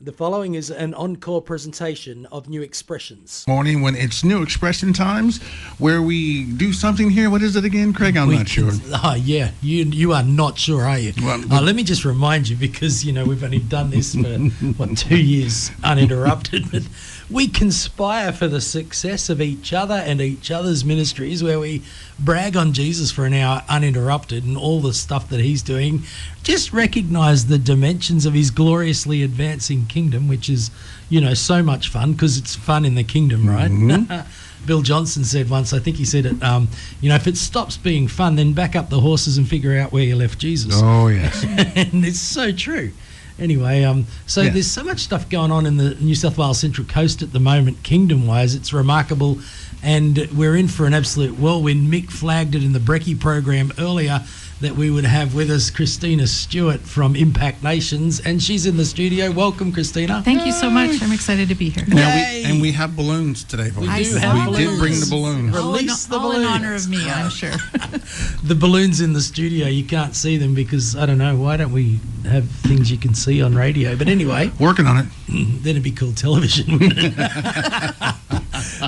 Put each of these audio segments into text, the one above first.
The following is an encore presentation of New Expressions. Morning when it's New Expression times, where we do something here. What is it again, Craig? I'm not sure. Oh, yeah. You are not sure, are you? Well, let me just remind you, because, we've only done this for, 2 years uninterrupted, but we conspire for the success of each other and each other's ministries, where we brag on Jesus for an hour uninterrupted and all the stuff that he's doing. Just recognise the dimensions of his gloriously advancing kingdom, which is, so much fun, because it's fun in the kingdom, right? Mm-hmm. Bill Johnson said once, I think he said it, if it stops being fun, then back up the horses and figure out where you left Jesus. Oh, yes. And it's so true. Anyway, there's so much stuff going on in the New South Wales Central Coast at the moment, kingdom-wise. It's remarkable, and we're in for an absolute whirlwind. Mick flagged it in the Brekkie program earlier that we would have with us Christina Stewart from Impact Nations, and she's in the studio. Welcome, Christina. Thank you so much. I'm excited to be here. Now we have balloons today. We did bring the balloons. Release the balloons. All in honor of me, I'm sure. The balloons in the studio, you can't see them because, I don't know, why don't we have things you can see on radio? But anyway. Working on it. Then it'd be called television, wouldn't it?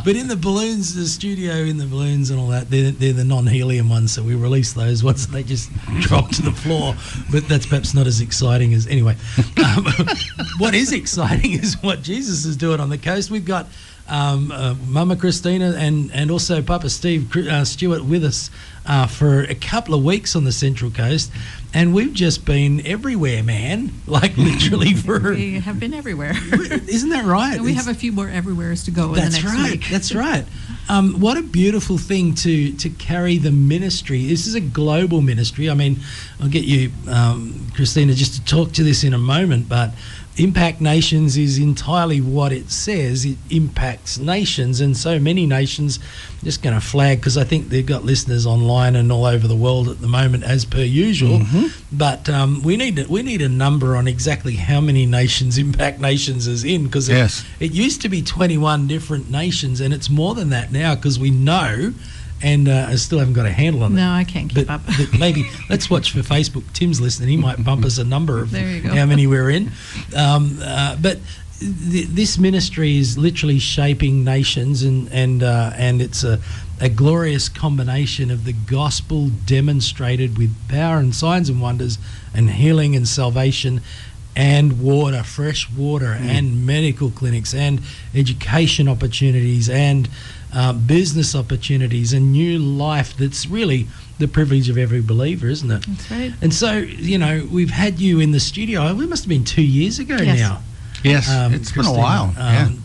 But in the balloons, the studio in the balloons and all that, they're the non-helium ones, so we release those once they just drop to the floor. But that's perhaps not as exciting as... Anyway, what is exciting is what Jesus is doing on the coast. We've got Mama Christina and also Papa Steve Stewart with us for a couple of weeks on the Central Coast, and we've just been everywhere, man. Like literally we have been everywhere. Isn't that right? And we have a few more everywheres to go in the next week. That's right. What a beautiful thing to carry the ministry. This is a global ministry. I mean, I'll get you, Christina, just to talk to this in a moment, but Impact Nations is entirely what it says. It impacts nations, and so many nations. I'm just going to flag, because I think they've got listeners online and all over the world at the moment, as per usual. Mm-hmm. But we need a number on exactly how many nations Impact Nations is in, because it used to be 21 different nations, and it's more than that now, because we know. And I still haven't got a handle on it. No, I can't keep up. But maybe let's watch for Facebook. Tim's listening. He might bump us a number of how many we're in. But this ministry is literally shaping nations, and it's a glorious combination of the gospel demonstrated with power and signs and wonders and healing and salvation, and water, fresh water, and medical clinics, and education opportunities, and business opportunities, and new life that's really the privilege of every believer, isn't it? That's right. And so, we've had you in the studio, it must have been 2 years ago now. Yes, it's been a while.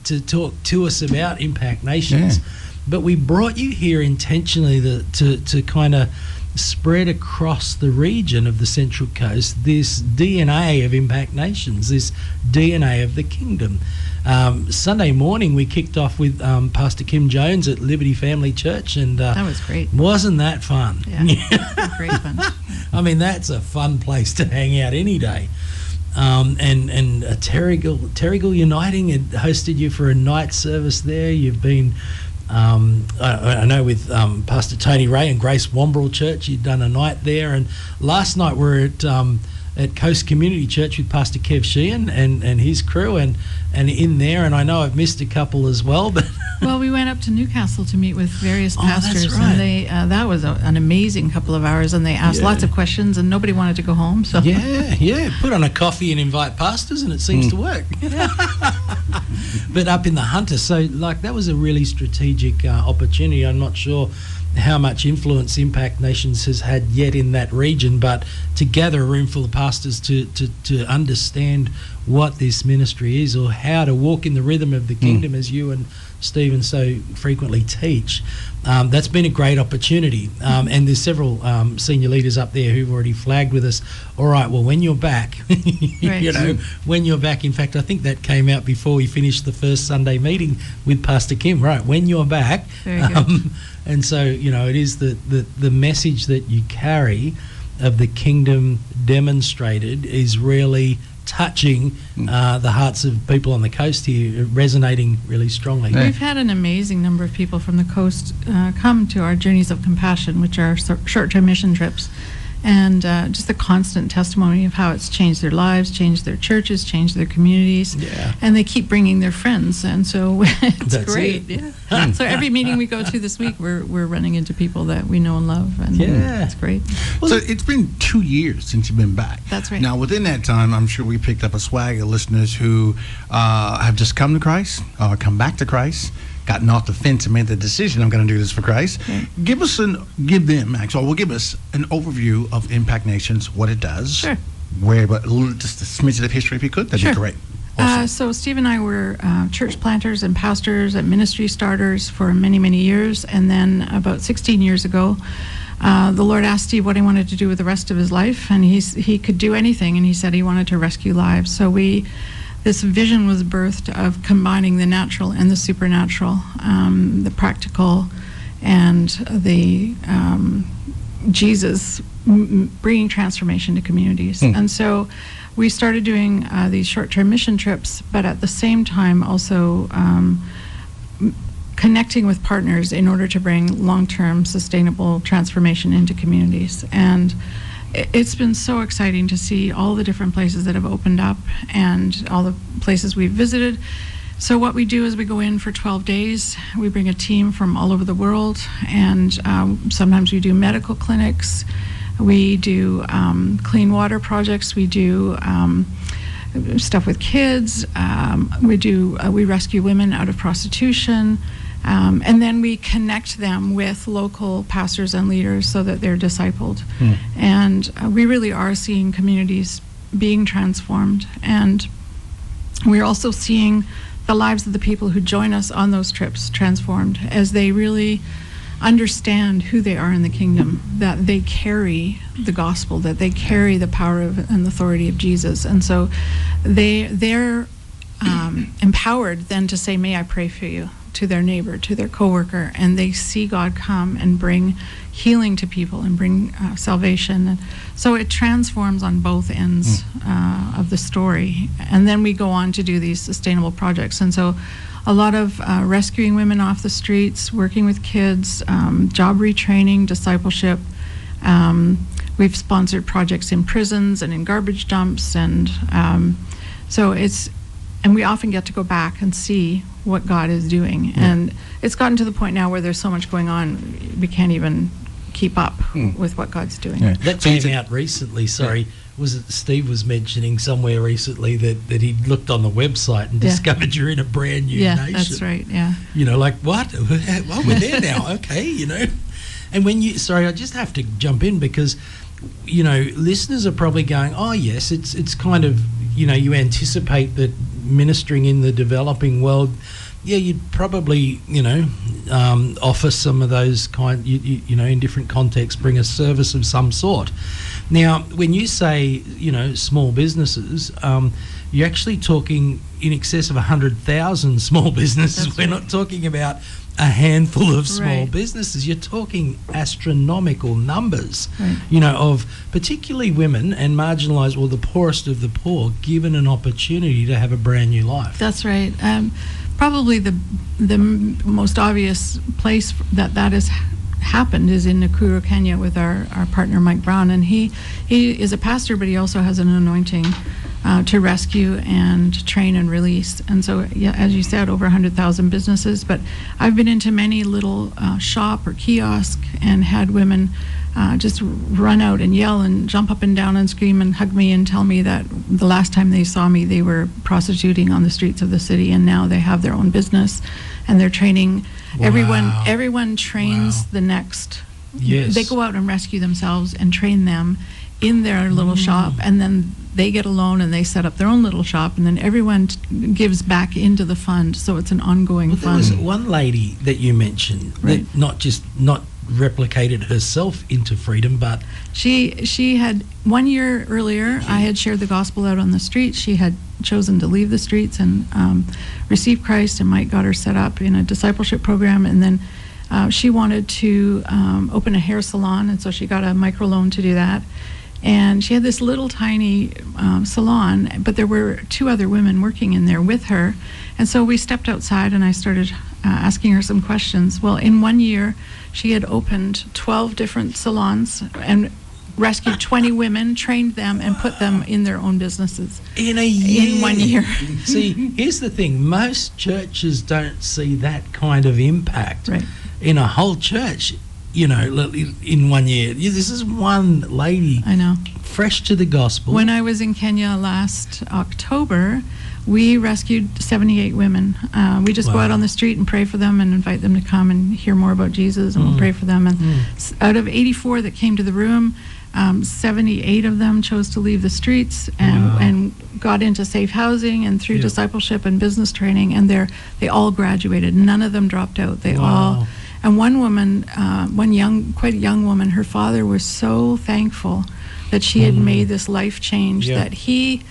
To talk to us about Impact Nations. Yeah. But we brought you here intentionally to kind of spread across the region of the Central Coast this DNA of Impact Nations, this DNA of the kingdom. Sunday morning we kicked off with Pastor Kim Jones at Liberty Family Church, and that was great. Wasn't that fun? Yeah, great fun. I mean, that's a fun place to hang out any day. And Terrigal Uniting had hosted you for a night service there. You've been I know with Pastor Tony Ray and Grace Wombrel Church, you'd done a night there, and last night we're at Coast Community Church with Pastor Kev Sheehan and his crew, and in there, and I know I've missed a couple as well, but well, we went up to Newcastle to meet with various pastors. That's right. And they that was an amazing couple of hours, and they asked lots of questions, and nobody wanted to go home. So put on a coffee and invite pastors, and it seems to work. But up in the Hunter, so that was a really strategic opportunity. I'm not sure how much influence Impact Nations has had yet in that region, but to gather a room full of pastors to understand what this ministry is, or how to walk in the rhythm of the kingdom, as you and Stephen so frequently teach, that's been a great opportunity. And there's several senior leaders up there who've already flagged with us, all right, well, when you're back, when you're back, in fact, I think that came out before we finished the first Sunday meeting with Pastor Kim, right, when you're back. Very good. And so, it is the message that you carry of the kingdom demonstrated is really touching the hearts of people on the coast here, resonating really strongly. We've had an amazing number of people from the coast come to our Journeys of Compassion, which are short-term mission trips. and just the constant testimony of how it's changed their lives, changed their churches, changed their communities. Yeah. And they keep bringing their friends, and so it's That's great. it. Yeah. So every meeting we go to this week, we're running into people that we know and love, and Yeah. it's great. So it's been 2 years since you've been back. That's right. Now, within that time, I'm sure we picked up a swag of listeners who have just come to Christ, come back to Christ, gotten off the fence and made the decision, I'm going to do this for Christ. Right. Give them, actually, well, give us an overview of Impact Nations, what it does. Sure. Where, but just a smidget of history, if you could, that'd Sure. be great. Awesome. So Steve and I were church planters and pastors and ministry starters for many, many years. And then about 16 years ago, the Lord asked Steve what he wanted to do with the rest of his life. And he could do anything. And he said he wanted to rescue lives. So this vision was birthed of combining the natural and the supernatural, the practical and the Jesus bringing transformation to communities. And so we started doing these short-term mission trips, but at the same time also connecting with partners in order to bring long-term sustainable transformation into communities. And it's been so exciting to see all the different places that have opened up and all the places we've visited. So what we do is we go in for 12 days. We bring a team from all over the world, and sometimes we do medical clinics. We do clean water projects. We do stuff with kids. We rescue women out of prostitution. And then we connect them with local pastors and leaders so that they're discipled. And we really are seeing communities being transformed. And we're also seeing the lives of the people who join us on those trips transformed as they really understand who they are in the kingdom, that they carry the gospel, that they carry the power and authority of Jesus. And so they're empowered then to say, "May I pray for you?" to their neighbor, to their coworker, and they see God come and bring healing to people and bring salvation. And so it transforms on both ends of the story. And then we go on to do these sustainable projects. And so a lot of rescuing women off the streets, working with kids, job retraining, discipleship. We've sponsored projects in prisons and in garbage dumps, and and we often get to go back and see what God is doing. And it's gotten to the point now where there's so much going on, we can't even keep up with what God's doing. Yeah. That came out recently, sorry. Was it Steve was mentioning somewhere recently that he looked on the website and discovered you're in a brand new nation. Yeah, that's right, yeah. You know, like, what? Well, we're there now, okay, you know. And I just have to jump in because, you know, listeners are probably going, oh, yes, it's kind of, you know, you anticipate that ministering in the developing world, you'd probably, you know, offer some of those you know, in different contexts, bring a service of some sort. Now, when you say, you know, small businesses, you're actually talking in excess of 100,000 small businesses. That's We're right. not talking about a handful of small Right. businesses. You're talking astronomical numbers, Right. you know, of particularly women and marginalised, or the poorest of the poor, given an opportunity to have a brand new life. That's right. Probably the most obvious place that has happened is in Nakuru, Kenya, with our partner Mike Brown, and he is a pastor, but he also has an anointing to rescue and train and release. And so, yeah, as you said, over 100,000 businesses. But I've been into many little shop or kiosk and had women just run out and yell and jump up and down and scream and hug me and tell me that the last time they saw me, they were prostituting on the streets of the city, and now they have their own business and they're training. Wow. Everyone trains Wow. the next. Yes. They go out and rescue themselves and train them in their little shop, and then they get a loan and they set up their own little shop, and then everyone gives back into the fund, so it's an ongoing Well, there fund. was one lady that you mentioned Right. that not replicated herself into freedom, but She had 1 year earlier, I had shared the gospel out on the streets. She had chosen to leave the streets and receive Christ, and Mike got her set up in a discipleship program, and then she wanted to open a hair salon, and so she got a microloan to do that. And she had this little tiny salon, but there were 2 other women working in there with her. And so we stepped outside and I started asking her some questions. Well, in 1 year, she had opened 12 different salons and rescued 20 women, trained them, and put them in their own businesses. In a year. In 1 year. See, here's the thing. Most churches don't see that kind of impact in a whole church, you know, in 1 year. This is one lady. I know. Fresh to the gospel. When I was in Kenya last October, we rescued 78 women. We just go out on the street and pray for them and invite them to come and hear more about Jesus, and we'll pray for them. And out of 84 that came to the room, 78 of them chose to leave the streets and got into safe housing and through discipleship and business training, and they all graduated. None of them dropped out. They all. And one woman, quite young woman, her father was so thankful that she had made this life change that he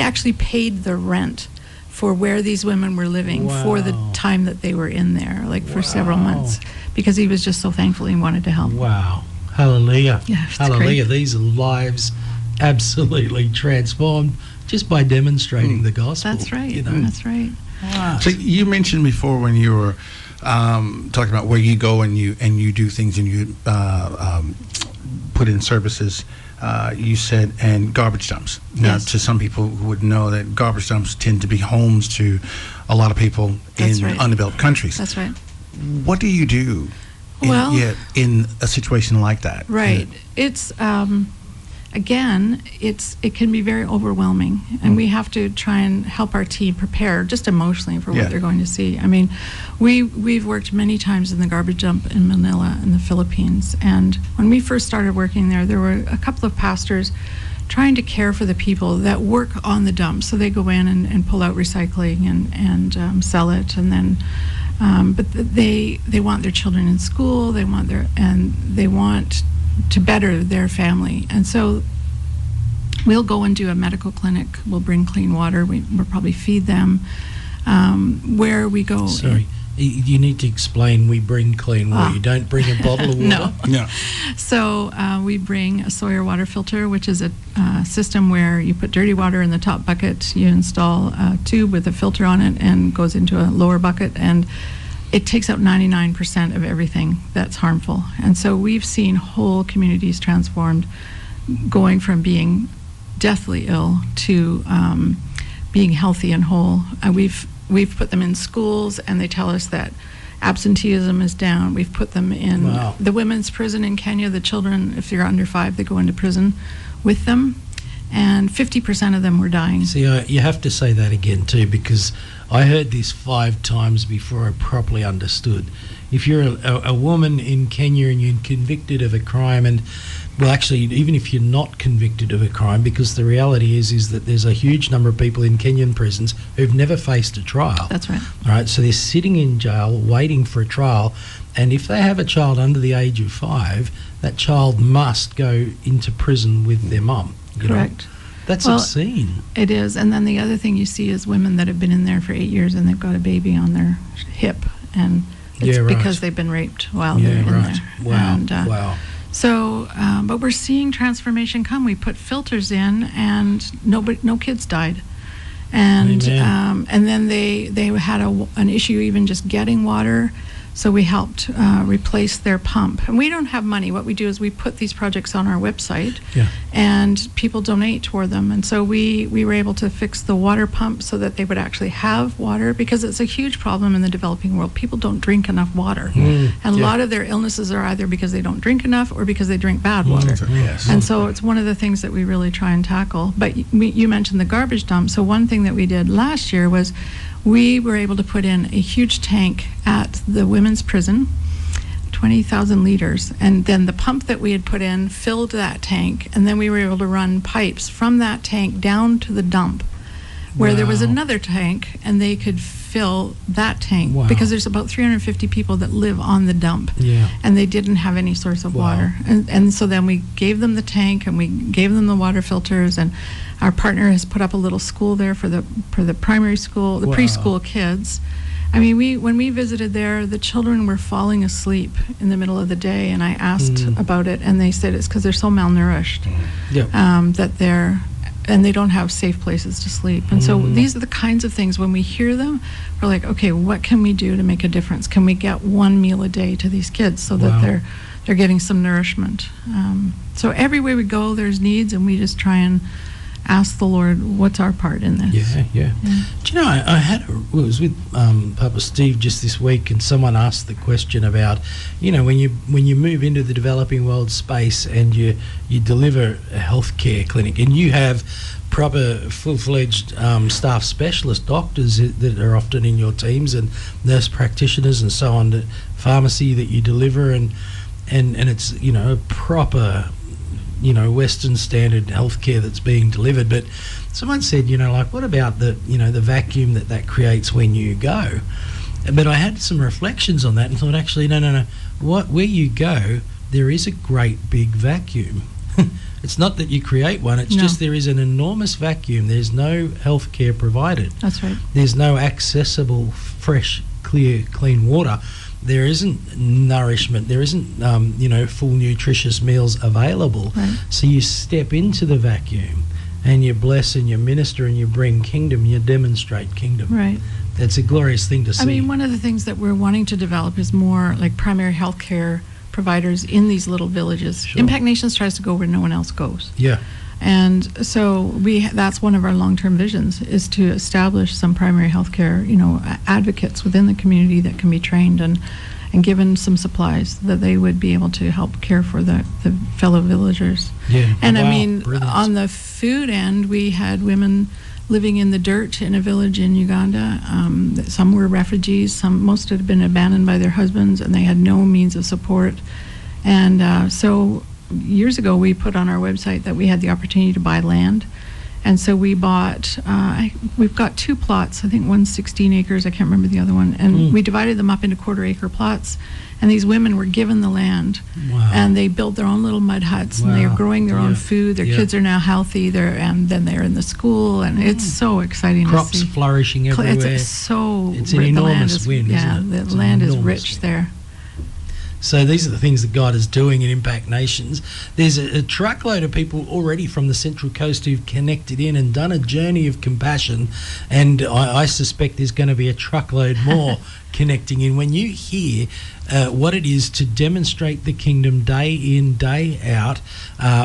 actually paid the rent for where these women were living for the time that they were in there, like for several months, because he was just so thankful he wanted to help. Wow. Hallelujah. Yeah, hallelujah. Great. These lives absolutely transformed just by demonstrating the gospel. That's right. You know? That's right. Wow. So you mentioned before when you were talking about where you go and you do things and you put in services. You said, and garbage dumps. Now, to some people who would know that garbage dumps tend to be homes to a lot of people in undeveloped countries. That's right. What do you do in a situation like that? Right. It's, again, it can be very overwhelming, and we have to try and help our team prepare just emotionally for what they're going to see. I mean, we've worked many times in the garbage dump in Manila in the Philippines, and when we first started working there were a couple of pastors trying to care for the people that work on the dump. So they go in and pull out recycling and sell it, and then but they want their children in school, they want to better their family. And so we'll go and do a medical clinic. We'll bring clean water. We'll probably feed them. Where we go. Sorry, you need to explain. We bring clean water. You don't bring a bottle of water? No. So we bring a Sawyer water filter, which is a system where you put dirty water in the top bucket. You install a tube with a filter on it and goes into a lower bucket, and it takes out 99% of everything that's harmful. And so we've seen whole communities transformed, going from being deathly ill to being healthy and whole. We've put them in schools, and they tell us that absenteeism is down. We've put them in the women's prison in Kenya. The children, if they're under 5, they go into prison with them, and 50% of them were dying. See, you have to say that again too, because I heard this 5 times before I properly understood. If you're a woman in Kenya and you're convicted of a crime, and well, actually, even if you're not convicted of a crime, because the reality is that there's a huge number of people in Kenyan prisons who've never faced a trial. That's right. All right, so they're sitting in jail waiting for a trial, and if they have a child under the age of 5, that child must go into prison with their mum. Correct. That's obscene. It is. And then the other thing you see is women that have been in there for 8 years and they've got a baby on their hip, and it's because they've been raped while they're in there. Wow. And, So, but we're seeing transformation come. We put filters in, and no kids died, and then they had an issue even just getting water. So we helped replace their pump. And we don't have money. What we do is we put these projects on our website, and people donate toward them. And so we were able to fix the water pump so that they would actually have water, because it's a huge problem in the developing world. People don't drink enough water. And a lot of their illnesses are either because they don't drink enough or because they drink bad water. And so it's one of the things that we really try and tackle. But you mentioned the garbage dump. So one thing that we did last year was we were able to put in a huge tank at the women's prison, 20,000 liters, and then the pump that we had put in filled that tank, and then we were able to run pipes from that tank down to the dump, where there was another tank, and they could fill that tank, because there's about 350 people that live on the dump, and they didn't have any source of water. And so then we gave them the tank, and we gave them the water filters, and our partner has put up a little school there for the primary school, the preschool kids. I mean, when we visited there, the children were falling asleep in the middle of the day, and I asked about it, and they said it's because they're so malnourished, and they don't have safe places to sleep. And so these are the kinds of things, when we hear them, we're like, okay, what can we do to make a difference? Can we get one meal a day to these kids so that they're they're getting some nourishment. So everywhere we go, there's needs, and we just try and ask the Lord, what's our part in this? Yeah. Do you know, I was with Papa Steve just this week, and someone asked the question about, you know, when you move into the developing world space and you deliver a healthcare clinic, and you have proper full-fledged staff specialist doctors that are often in your teams, and nurse practitioners and so on, the pharmacy that you deliver, and it's, you know, proper, you know, Western standard healthcare that's being delivered. But someone said, you know, like, what about the, you know, the vacuum that creates when you go? But I had some reflections on that and thought, actually, no. Where you go, there is a great big vacuum. It's not that you create one, it's just there is an enormous vacuum. There's no healthcare provided. That's right. There's no accessible, fresh, clear, clean water. There isn't nourishment. There isn't, you know, full nutritious meals available. Right. So you step into the vacuum and you bless and you minister and you bring kingdom, you demonstrate kingdom. Right. That's a glorious thing to see. I mean, one of the things that we're wanting to develop is more like primary health care providers in these little villages. Sure. Impact Nations tries to go where no one else goes. Yeah. And so that's one of our long-term visions, is to establish some primary health care, you know, advocates within the community that can be trained and given some supplies that they would be able to help care for the fellow villagers. Yeah. And wow. I mean, Brilliant. on the food end, we had women living in the dirt in a village in Uganda. Some were refugees, most had been abandoned by their husbands, and they had no means of support. And so years ago, we put on our website that we had the opportunity to buy land. And so we bought, we've got 2 plots, I think one's 16 acres, I can't remember the other one. And we divided them up into quarter-acre plots. And these women were given the land. Wow. And they built their own little mud huts, and they're growing their own food. Their kids are now healthy, and then they're in the school, and it's so exciting Crops to see. flourishing everywhere. It's an enormous win, isn't it? The land is rich there. So these are the things that God is doing in Impact Nations. There's a truckload of people already from the Central Coast who've connected in and done a journey of compassion, and I suspect there's going to be a truckload more connecting in. When you hear what it is to demonstrate the kingdom day in, day out,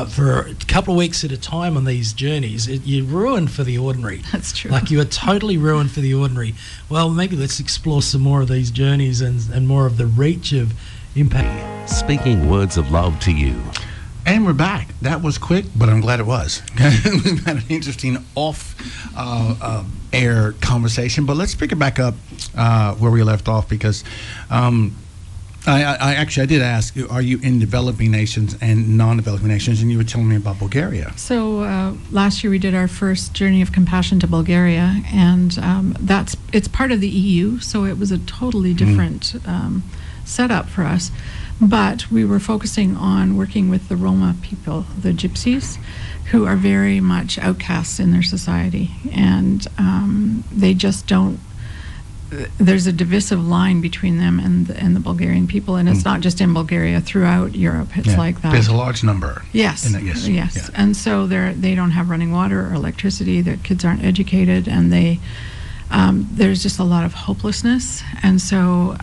for a couple of weeks at a time on these journeys, you're ruined for the ordinary. That's true. Like, you are totally ruined for the ordinary. Well, maybe let's explore some more of these journeys and more of the reach of Impact. Speaking words of love to you. And we're back. That was quick, but I'm glad it was. We've had an interesting off-air conversation, but let's pick it back up where we left off, because I did ask, are you in developing nations and non-developing nations? And you were telling me about Bulgaria. So last year we did our first Journey of Compassion to Bulgaria, and it's part of the EU, so it was a totally different setup for us. But we were focusing on working with the Roma people, the gypsies, who are very much outcasts in their society, and they just don't. There's a divisive line between them and the Bulgarian people, and it's not just in Bulgaria. Throughout Europe, it's like that. There's a large number. Yes. Yes. Yeah. And so they don't have running water or electricity. Their kids aren't educated, and there's just a lot of hopelessness. And so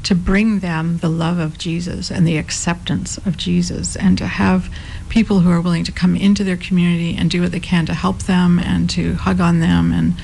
to bring them the love of Jesus and the acceptance of Jesus, and to have people who are willing to come into their community and do what they can to help them and to hug on them and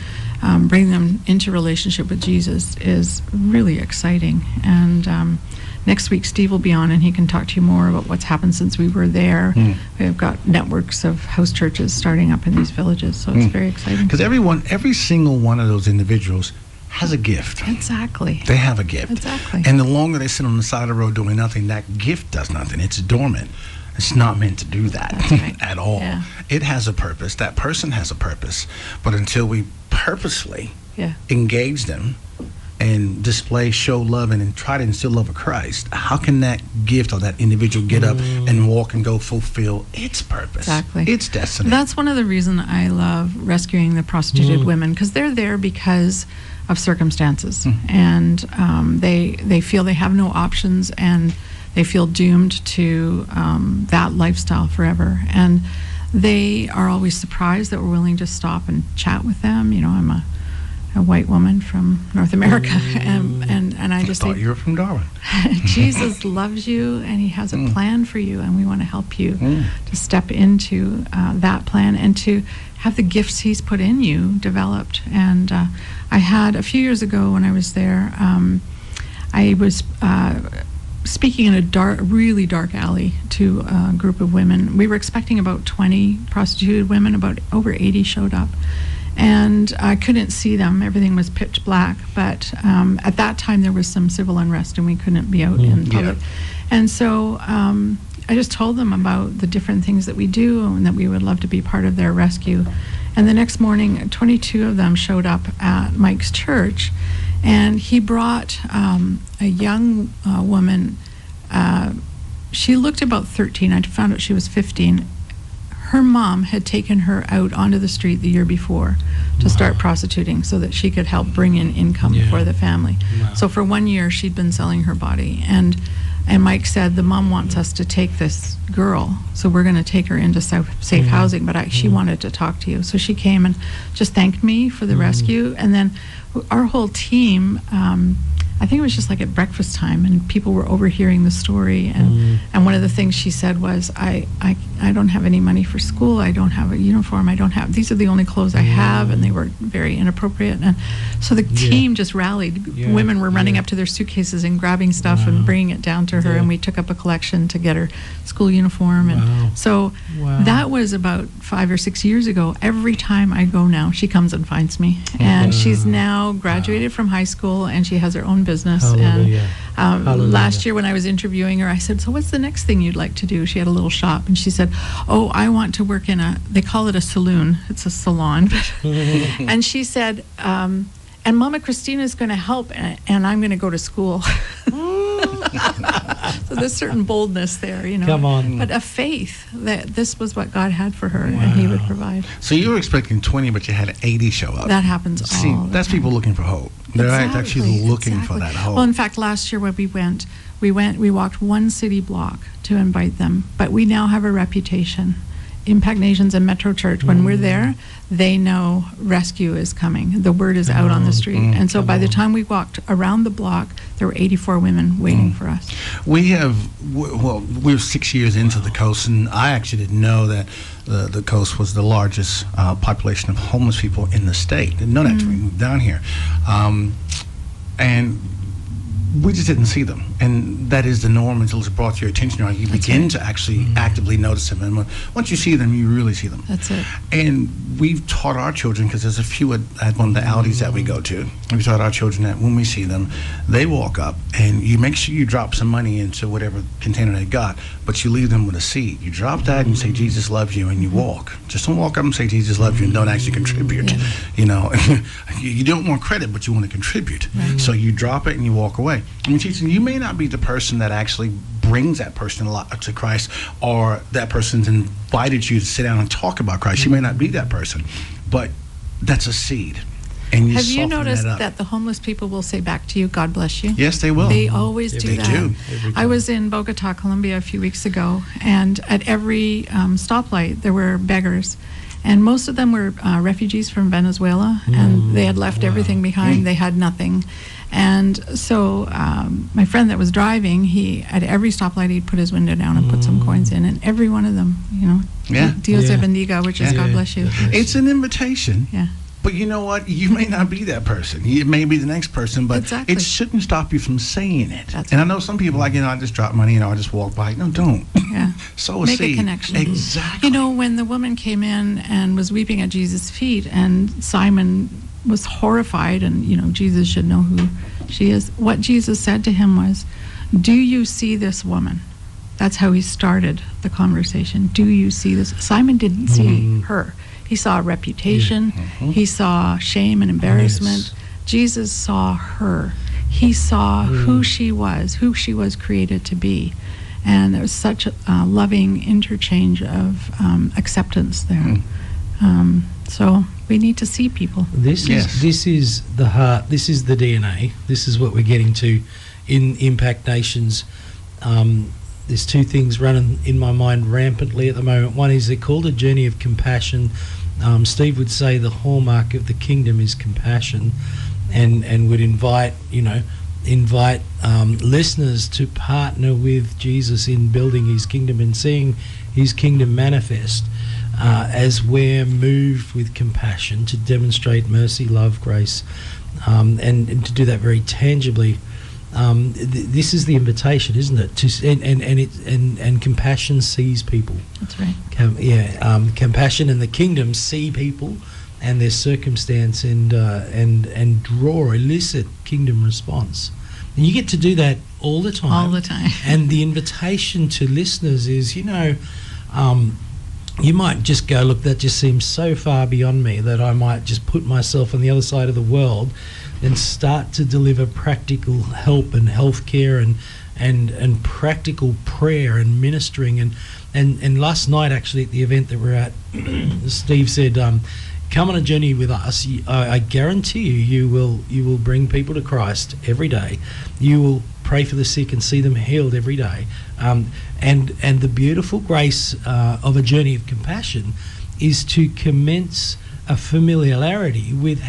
bring them into relationship with Jesus, is really exciting. And next week Steve will be on, and he can talk to you more about what's happened since we were there. We've got networks of house churches starting up in these villages, so it's very exciting. Because every single one of those individuals has a gift. Exactly. They have a gift. Exactly. And the longer they sit on the side of the road doing nothing, that gift does nothing. It's dormant. It's not meant to do that at all. Yeah. It has a purpose. That person has a purpose. But until we purposely engage them and show love, and try to instill love of Christ, how can that gift or that individual get up and walk and go fulfill its purpose? Exactly. Its destiny. That's one of the reasons I love rescuing the prostituted women, because they're there because of circumstances, and they feel they have no options, and they feel doomed to that lifestyle forever. And they are always surprised that we're willing to stop and chat with them. You know, I'm a white woman from North America, and and I just thought say, you were from Darwin. Jesus loves you, and he has a plan for you, and we want to help you to step into that plan and to have the gifts he's put in you developed. And I had, a few years ago when I was there, I was speaking in a really dark alley to a group of women. We were expecting about 20 prostituted women. About over 80 showed up. And I couldn't see them. Everything was pitch black. But at that time, there was some civil unrest, and we couldn't be out in public. Yeah. And so I just told them about the different things that we do and that we would love to be part of their rescue. And the next morning, 22 of them showed up at Mike's church, and he brought a young woman. She looked about 13. I found out she was 15. Her mom had taken her out onto the street the year before to start prostituting so that she could help bring in income for the family. Wow. So for 1 year, she'd been selling her body. And Mike said, the mom wants us to take this girl, so we're going to take her into safe housing, but she wanted to talk to you. So she came and just thanked me for the rescue. And then our whole team, I think it was just like at breakfast time, and people were overhearing the story. And one of the things she said was, I don't have any money for school. I don't have a uniform. These are the only clothes I have. And they were very inappropriate. And so the team just rallied. Women were running up to their suitcases and grabbing stuff and bringing it down to her. And we took up a collection to get her school uniform. And so that was about 5 or 6 years ago. Every time I go now, she comes and finds me. And she's now graduated from high school, and she has her own business. Hallelujah. And last year when I was interviewing her, I said, so what's the next thing you'd like to do? She had a little shop, and she said, oh, I want to work in they call it a saloon. It's a salon. And she said, and Mama Christina's going to help, and I'm going to go to school. So there's certain boldness there, Come on. But a faith that this was what God had for her, and he would provide. So you were expecting 20, but you had 80 show up. That happens all the that's time. people looking for hope. They're actually looking for that hope. Well, in fact, last year when we walked one city block to invite them, but we now have a reputation. Impact Nations and Metro Church, when we're there, they know rescue is coming. The word is out on the street. And so by the time we walked around the block, there were 84 women waiting for us. We're 6 years into the coast, and I actually didn't know that the coast was the largest population of homeless people in the state. Didn't know that until we moved down here. And we just didn't see them, and that is the norm until it's brought to your attention, or you begin to actually actively notice them. And once you see them, you really see them. That's it. And we've taught our children, because there's a few at one of the Aldis that we go to, we've taught our children that when we see them, they walk up, and you make sure you drop some money into whatever container they got, but you leave them with a seed. You drop that and you say, Jesus loves you, and you walk. Just don't walk up and say, Jesus loves you, and don't actually contribute. You don't want credit, but you want to contribute. So you drop it and you walk away. I mean, teaching, you may not be the person that actually brings that person to Christ, or that person's invited you to sit down and talk about Christ. You may not be that person, but that's a seed. And have you noticed that the homeless people will say back to you, God bless you? Yes, they will. They always do that. They do. I was in Bogota, Colombia a few weeks ago, and at every stoplight there were beggars. And most of them were refugees from Venezuela, and they had left everything behind. They had nothing. And so my friend that was driving, at every stoplight he'd put his window down and put some coins in, and every one of them, Dios te bendiga, which is God bless you. It's an invitation. Yeah. But you know what? You may not be that person. You may be the next person, but exactly. It shouldn't stop you from saying it. That's and I know some people I just drop money and I just walk by. No, don't. Yeah. Sow a Make seed. a connection. Exactly. When the woman came in and was weeping at Jesus' feet, and Simon was horrified, and Jesus should know who she is. What Jesus said to him was, "Do you see this woman?" That's how he started the conversation. Do you see this? Simon didn't see her. He saw reputation. He saw shame and embarrassment. Yes. Jesus saw her. He saw who she was created to be. And there was such a loving interchange of acceptance there. So we need to see people. This is the heart. This is the DNA. This is what we're getting to in Impact Nations. There's two things running in my mind rampantly at the moment. One is they're called a journey of compassion. Steve would say the hallmark of the kingdom is compassion, and would invite invite listeners to partner with Jesus in building his kingdom and seeing his kingdom manifest as we're moved with compassion to demonstrate mercy, love, grace, and to do that very tangibly. This is the invitation, isn't it? And compassion sees people. That's right. Compassion and the kingdom see people and their circumstance and elicit kingdom response. And you get to do that all the time. All the time. And the invitation to listeners is, you might just go, look, that just seems so far beyond me that I might just put myself on the other side of the world and start to deliver practical help and healthcare and practical prayer and ministering. And last night, actually, at the event that we're at, Steve said, come on a journey with us. I guarantee you will bring people to Christ every day. You will pray for the sick and see them healed every day. And the beautiful grace of a journey of compassion is to commence a familiarity with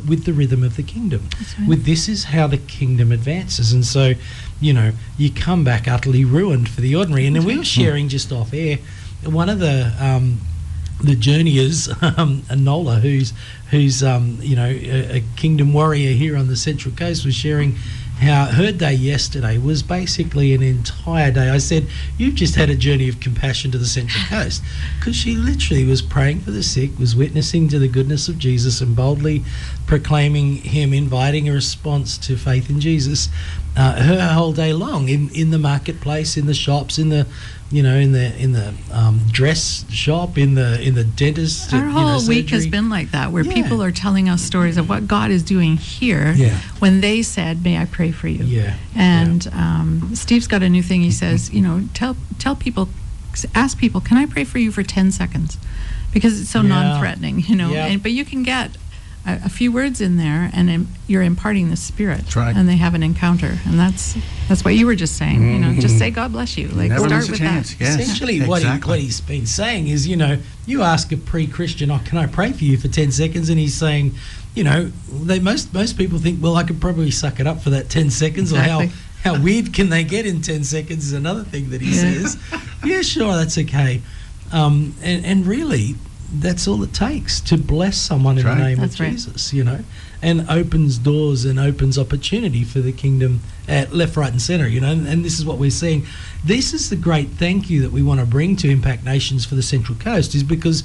with the rhythm of the kingdom. Right. With this is how the kingdom advances. And so, you come back utterly ruined for the ordinary. And then we were sharing just off air, one of the journeyers, Nola, who's a kingdom warrior here on the Central Coast, was sharing how her day yesterday was basically an entire day. I said, you've just had a journey of compassion to the Central Coast, because she literally was praying for the sick, was witnessing to the goodness of Jesus and boldly proclaiming him, inviting a response to faith in Jesus her whole day long in the marketplace, in the shops, in the dress shop, in the dentist. Our whole week has been like that, where people are telling us stories of what God is doing here when they said, may I pray for you? Yeah. And Steve's got a new thing. He says, tell people, ask people, can I pray for you for 10 seconds? Because it's so non-threatening, but you can get a few words in there, and you're imparting the Spirit. That's right. And they have an encounter, and that's what you were just saying. Just say God bless you. Like, Never start miss a with chance. that. Yes. Essentially, what he's been saying is, you ask a pre-Christian, can I pray for you for 10 seconds? And he's saying, most people think, well, I could probably suck it up for that 10 seconds, Exactly. or how weird can they get in 10 seconds is another thing that he says. Yeah, sure, that's okay. And really, that's all it takes to bless someone in the name of Jesus, and opens doors and opens opportunity for the kingdom at left, right, and centre, and this is what we're seeing. This is the great thank you that we want to bring to Impact Nations for the Central Coast, is because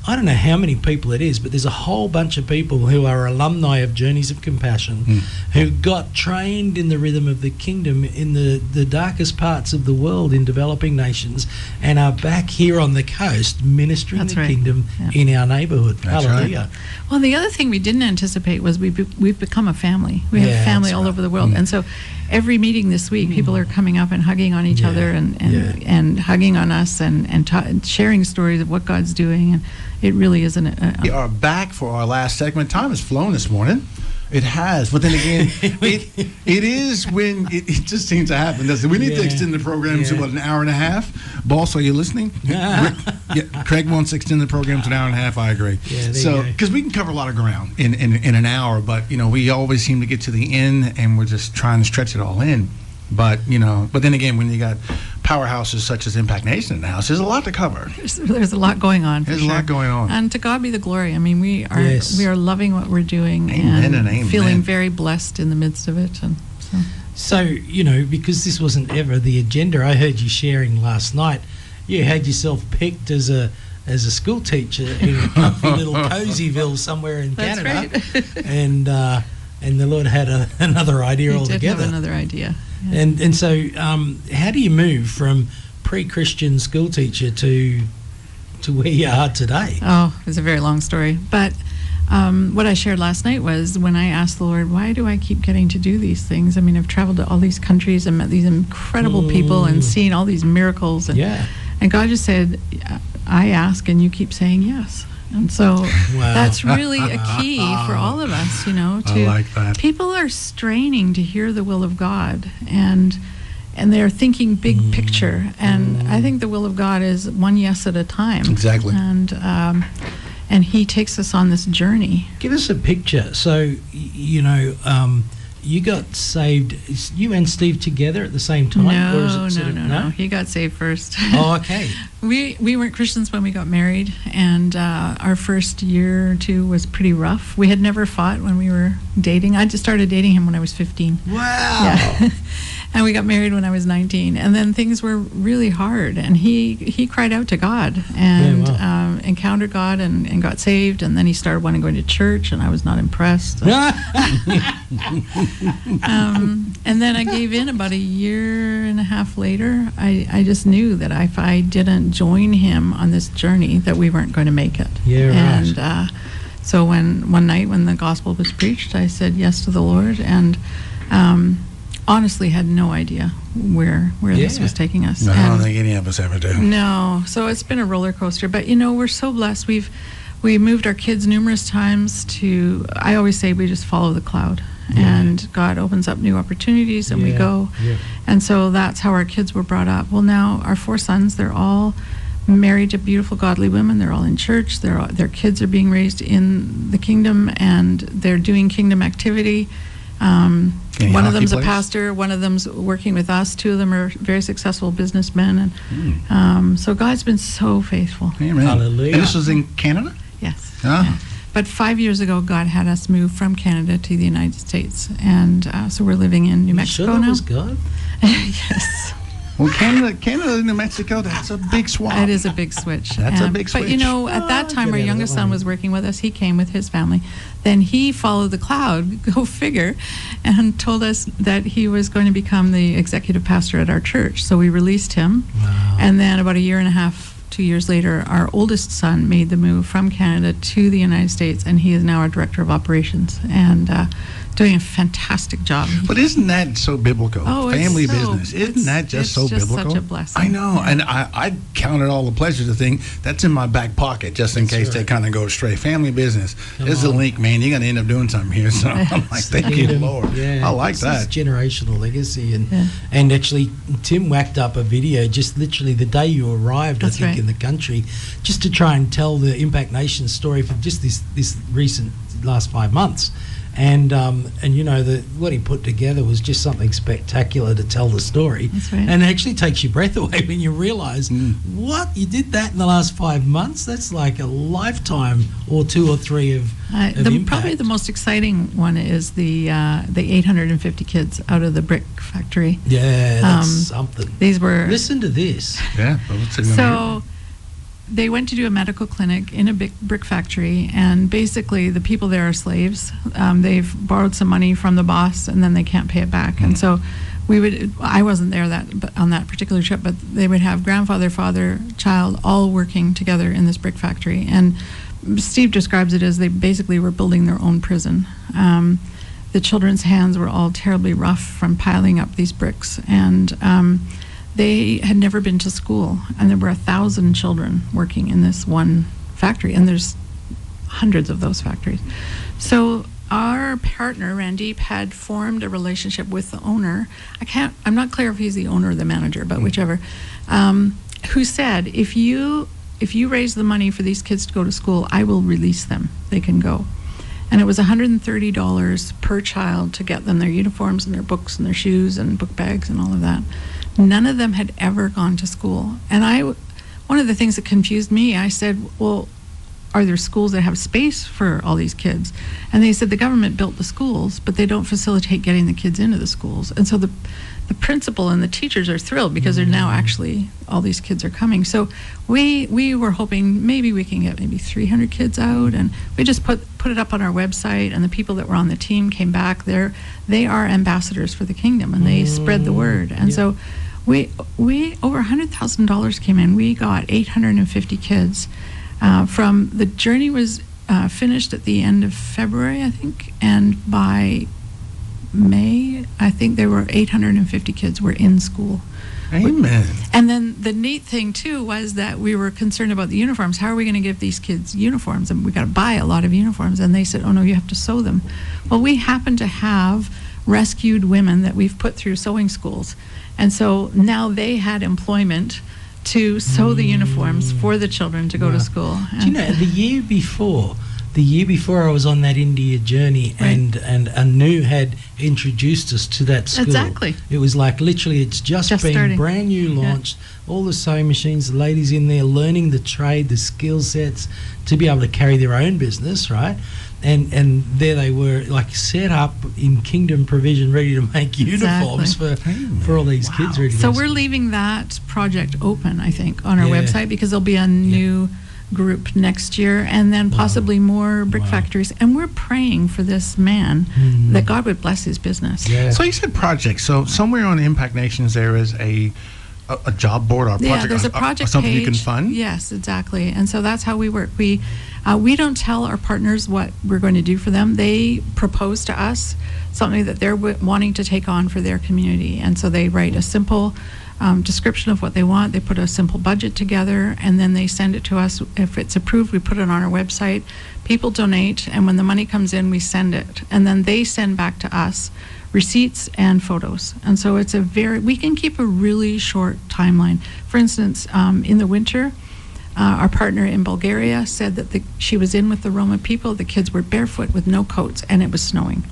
I don't know how many people it is, but there's a whole bunch of people who are alumni of Journeys of Compassion who got trained in the rhythm of the kingdom in the darkest parts of the world in developing nations, and are back here on the coast ministering the kingdom in our neighbourhood. Hallelujah. Right. Well, the other thing we didn't anticipate was we've become a family. We have family all over the world. And so every meeting this week, people are coming up and hugging on each other and hugging on us and sharing stories of what God's doing. And it really is We are back for our last segment. Time has flown this morning. It has, but then again, it is when it just seems to happen, doesn't it? We need to extend the program to an hour and a half. Boss, are you listening? Craig wants to extend the program to an hour and a half. I agree. So, because we can cover a lot of ground in an hour, but we always seem to get to the end, and we're just trying to stretch it all in. But but then again, when you got powerhouses such as Impact Nation in the house, there's a lot to cover. There's a lot going on. There's a lot going on, and to God be the glory. I mean, we are loving what we're doing, and feeling very blessed in the midst of it. And so because this wasn't ever the agenda, I heard you sharing last night. You had yourself picked as a school teacher in a comfy little Cozyville somewhere in Canada, right. and the Lord had another idea altogether. He did have another idea. Yeah. And so, how do you move from pre-Christian school teacher to where you are today? Oh, it's a very long story. But what I shared last night was when I asked the Lord, why do I keep getting to do these things? I mean, I've traveled to all these countries and met these incredible people and seen all these miracles. And God just said, I ask and you keep saying yes. And so that's really a key for all of us, I like that. People are straining to hear the will of God, and they're thinking big picture. And I think the will of God is one yes at a time. Exactly. And he takes us on this journey. Give us a picture. So, you got saved. You and Steve together at the same time? Or is it sort of, No. He got saved first. Oh, okay. We weren't Christians when we got married, and our first year or two was pretty rough. We had never fought when we were dating. I just started dating him when I was 15. Wow. Yeah. And we got married when I was 19. And then things were really hard. And he cried out to God and encountered God and got saved. And then he started wanting to go to church, and I was not impressed. And then I gave in about a year and a half later. I just knew that if I didn't join him on this journey, that we weren't going to make it. Yeah, right. And so one night when the gospel was preached, I said yes to the Lord, and honestly had no idea where this was taking us. No, I don't think any of us ever do. No. So it's been a roller coaster. But, we're so blessed. We moved our kids numerous times to, I always say we just follow the cloud. Yeah. And God opens up new opportunities, and we go. Yeah. And so that's how our kids were brought up. Well, now our 4 sons, they're all married to beautiful, godly women. They're all in church. Their kids are being raised in the kingdom, and they're doing kingdom activity. One of them's a pastor. One of them's working with us. 2 of them are very successful businessmen, and so God's been so faithful. Amen. Hallelujah. And this was in Canada? Yes. Ah. Yeah. But 5 years ago, God had us move from Canada to the United States, and so we're living in New Mexico sure that now. Was God? Yes. Well, Canada, New Mexico, that's a big swap. It is a big switch. That's a big switch. But at that time, our youngest son was working with us. He came with his family. Then he followed the cloud, go figure, and told us that he was going to become the executive pastor at our church. So we released him. Wow. And then about a year and a half, 2 years later, our oldest son made the move from Canada to the United States, and he is now our director of operations and doing a fantastic job. But isn't that so biblical? Oh, Family business. Isn't that just so biblical? It's such a blessing. I know. And I counted all the pleasures to think that's in my back pocket just in case they kind of go astray. Family business. There's a link, man. You're going to end up doing something here. So I'm like, thank you, Lord. Yeah, I like that. It's generational legacy. And actually, Tim whacked up a video just literally the day you arrived, I think, in the country, just to try and tell the Impact Nation story for just this recent last 5 months. And what he put together was just something spectacular to tell the story. That's right. And it actually takes your breath away when you realise, what, you did that in the last 5 months? That's like a lifetime or 2 or 3 of impact. Probably the most exciting one is the 850 kids out of the brick factory. Yeah, that's something. These were... Listen to this. Yeah. So... They went to do a medical clinic in a big brick factory, and basically the people there are slaves. They've borrowed some money from the boss, and then they can't pay it back. And so I wasn't there on that particular trip, but they would have grandfather, father, child all working together in this brick factory. And Steve describes it as they basically were building their own prison. The children's hands were all terribly rough from piling up these bricks, and they had never been to school, and there were 1,000 children working in this one factory, and there's hundreds of those factories. So our partner, Randeep, had formed a relationship with the owner. I'm not clear if he's the owner or the manager, but whichever, who said, if you raise the money for these kids to go to school, I will release them. They can go. And it was $130 per child to get them their uniforms and their books and their shoes and book bags and all of that. None of them had ever gone to school. And one of the things that confused me, I said, well, are there schools that have space for all these kids? And they said the government built the schools, but they don't facilitate getting the kids into the schools. And so the principal and the teachers are thrilled because they're now actually, all these kids are coming. So we were hoping maybe we can get 300 kids out, and we just put it up on our website, and the people that were on the team came back. They are ambassadors for the kingdom, and they spread the word. And so we over $100,000 came in. We got 850 kids. From the journey was finished at the end of February, I think, and by May, I think there were 850 kids were in school. Amen. And then the neat thing too was that we were concerned about the uniforms. How are we going to give these kids uniforms? And we got to buy a lot of uniforms. And they said, "Oh no, you have to sew them." Well, we happen to have rescued women that we've put through sewing schools, and so now they had employment to sew the uniforms for the children to go to school. Do you know, the year before, the year before I was on that India journey, Right. and Anu had introduced us to that school. Exactly. It was like literally, it's just been starting. brand new Yeah. launched. All the sewing machines, the ladies in there learning the trade, the skill sets to be able to carry their own business, right? And there they were, like set up in Kingdom Provision, ready to make uniforms for all these kids. Ready. So to we're leaving that project open, I think, on our Yeah. website, because there'll be a new group next year, and then possibly more brick Wow. factories. And we're praying for this man that God would bless his business. Yeah. So you said project. So somewhere on Impact Nations there is a job board or a project. Yeah, there's a project something page. you can fund. Yes, exactly. And so that's how we work. We don't tell our partners what we're going to do for them. They propose to us something that they're wanting to take on for their community. And so they write a simple description of what they want. They put a simple budget together, and then they send it to us. If it's approved, we put it on our website. People donate, and when the money comes in, we send it. And then they send back to us receipts and photos. And so it's we can keep a really short timeline. For instance, in the winter, our partner in Bulgaria said that she was in with the Roma people. The kids were barefoot with no coats, and it was snowing.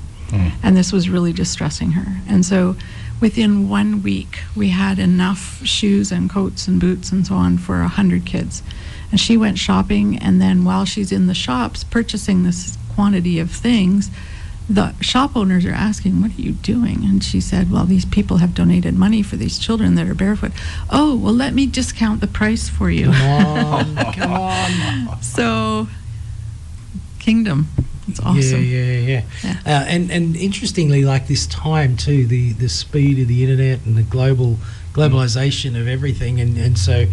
And this was really distressing her. And so within 1 week, we had enough shoes and coats and boots and so on for 100 kids. And she went shopping, and then while she's in the shops purchasing this quantity of things, the shop owners are asking, "What are you doing?" And she said, "Well, these people have donated money for these children that are barefoot." "Oh, well, let me discount the price for you." Come on. So, Kingdom. It's awesome. Yeah. Yeah. And interestingly, like this time too, the speed of the internet and the globalization of everything, and so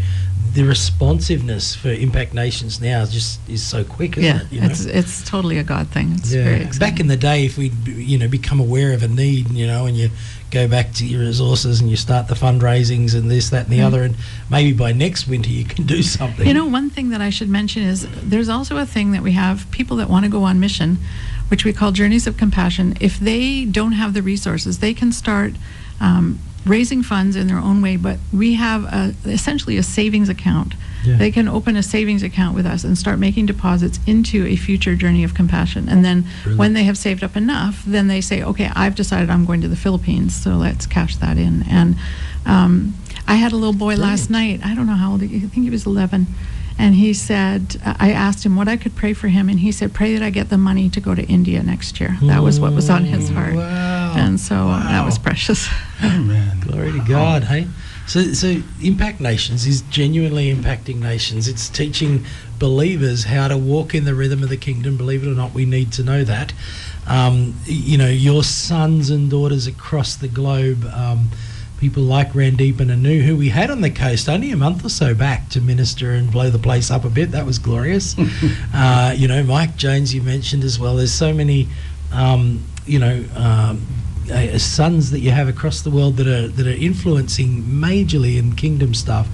the responsiveness for Impact Nations now is so quick, isn't it? You know? It's totally a God thing. It's very exciting. Back in the day, if we become aware of a need, and you go back to your resources and you start the fundraisings and this, that, and the other, and maybe by next winter you can do something. One thing that I should mention is there's also a thing that we have, people that want to go on mission, which we call Journeys of Compassion. If they don't have the resources, they can start raising funds in their own way, but we have essentially a savings account. Yeah. They can open a savings account with us and start making deposits into a future Journey of Compassion. And then when they have saved up enough, then they say, okay, I've decided I'm going to the Philippines, so let's cash that in. And I had a little boy last night, I don't know how old, I think he was 11, and he said, I asked him what I could pray for him, and he said, pray that I get the money to go to India next year. That was what was on his heart. Wow. And so that was precious. Amen. Glory to God, hey? So Impact Nations is genuinely impacting nations. It's teaching believers how to walk in the rhythm of the kingdom. Believe it or not, we need to know that. Your sons and daughters across the globe, people like Randeep and Anu, who we had on the coast only a month or so back to minister and blow the place up a bit. That was glorious. Mike Jones you mentioned as well. There's so many, sons that you have across the world that are influencing majorly in kingdom stuff,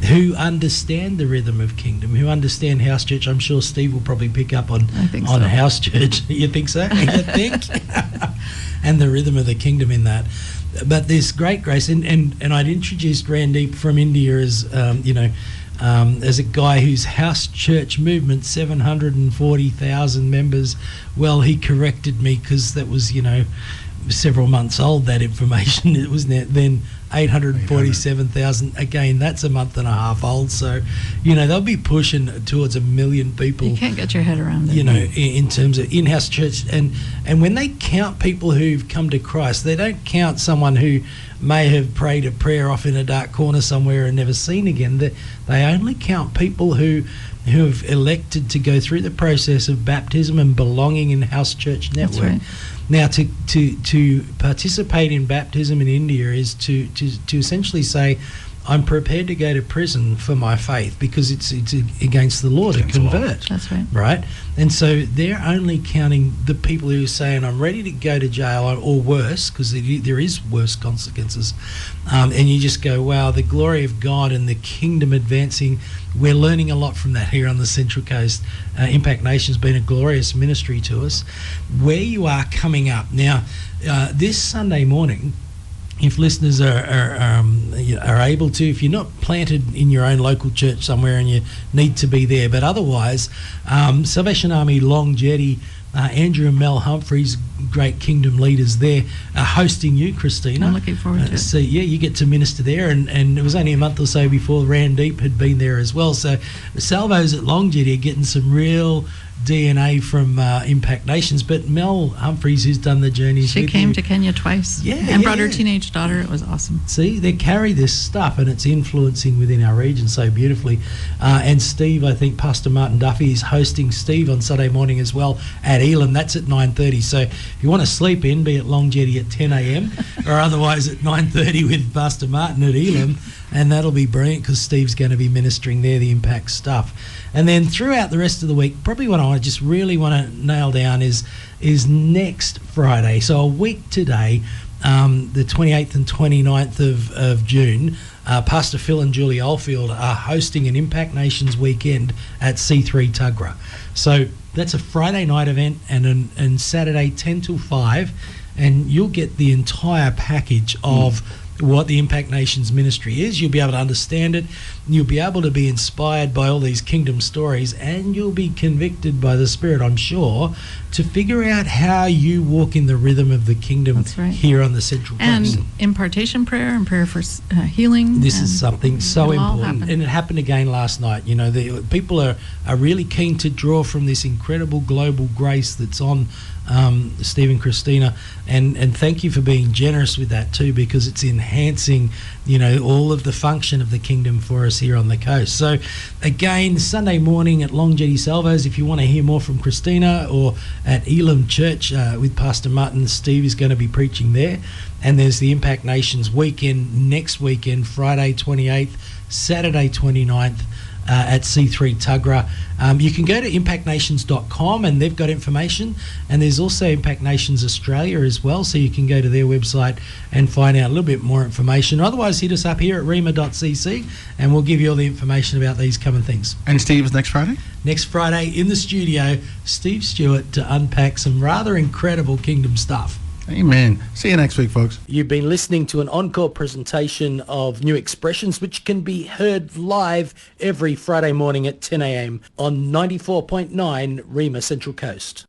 who understand the rhythm of kingdom, who understand house church. I'm sure Steve will probably pick up on so. house church. You think so? You think? And the rhythm of the kingdom in that. But there's great grace, and I'd introduced Randeep from India as as a guy whose house church movement 740,000 members. Well, he corrected me because that was several months old, that information. It was then 847,000. Again, that's a month and a half old. So, they'll be pushing towards 1 million people. You can't get your head around it. In terms of in-house church. And when they count people who've come to Christ, they don't count someone who may have prayed a prayer off in a dark corner somewhere and never seen again. They only count people who have elected to go through the process of baptism and belonging in House Church Network. That's right. Now, to participate in baptism in India is to essentially say, I'm prepared to go to prison for my faith because it's against the law to convert. That's right. Right? And so they're only counting the people who are saying, I'm ready to go to jail or worse, because there is worse consequences. And you just go, wow, the glory of God and the kingdom advancing. We're learning a lot from that here on the Central Coast. Impact Nation's been a glorious ministry to us. Where you are coming up. Now, this Sunday morning, if listeners are able to, if you're not planted in your own local church somewhere and you need to be there, but otherwise, Salvation Army Long Jetty, Andrew and Mel Humphreys, great kingdom leaders there, are hosting you, Christina. I'm looking forward to it. So, yeah, you get to minister there, and it was only a month or so before Randeep had been there as well. So the Salvos at Long Jetty are getting some real DNA from Impact Nations, but Mel Humphreys, who's done the journeys, she came to Kenya twice, brought her teenage daughter. It was awesome. See, they carry this stuff, and it's influencing within our region so beautifully. And Steve, I think Pastor Martin Duffy is hosting Steve on Saturday morning as well at Elam. That's at 9:30. So if you want to sleep in, be at Long Jetty at 10 a.m. or otherwise at 9:30 with Pastor Martin at Elam, and that'll be brilliant because Steve's going to be ministering there, the Impact stuff. And then throughout the rest of the week, probably what I just really want to nail down is next Friday. So a week today, the 28th and 29th of June, Pastor Phil and Julie Oldfield are hosting an Impact Nations weekend at C3 Tuggerah. So that's a Friday night event and Saturday 10 till 5, and you'll get the entire package of what the Impact Nations ministry is. You'll be able to understand it. You'll be able to be inspired by all these kingdom stories, and you'll be convicted by the Spirit, I'm sure, to figure out how you walk in the rhythm of the kingdom here on the Central Coast. And impartation prayer and prayer for healing. This is something so important, and it happened again last night. You know, the people are really keen to draw from this incredible global grace that's on Steve and Christina, and thank you for being generous with that too, because it's enhancing, you know, all of the function of the kingdom for us here on the coast. So again, Sunday morning at Long Jetty Salvos, if you want to hear more from Christina, or at Elam Church with Pastor Martin, Steve is going to be preaching there. And there's the Impact Nations weekend next weekend, Friday 28th, Saturday 29th, at C3 Tuggerah. You can go to impactnations.com and they've got information, and there's also Impact Nations Australia as well, so you can go to their website and find out a little bit more information. Otherwise, hit us up here at rema.cc and we'll give you all the information about these coming things. And Steve is next Friday? Next Friday in the studio, Steve Stewart to unpack some rather incredible kingdom stuff. Amen. See you next week, folks. You've been listening to an Encore presentation of New Expressions, which can be heard live every Friday morning at 10 a.m. on 94.9 Rema Central Coast.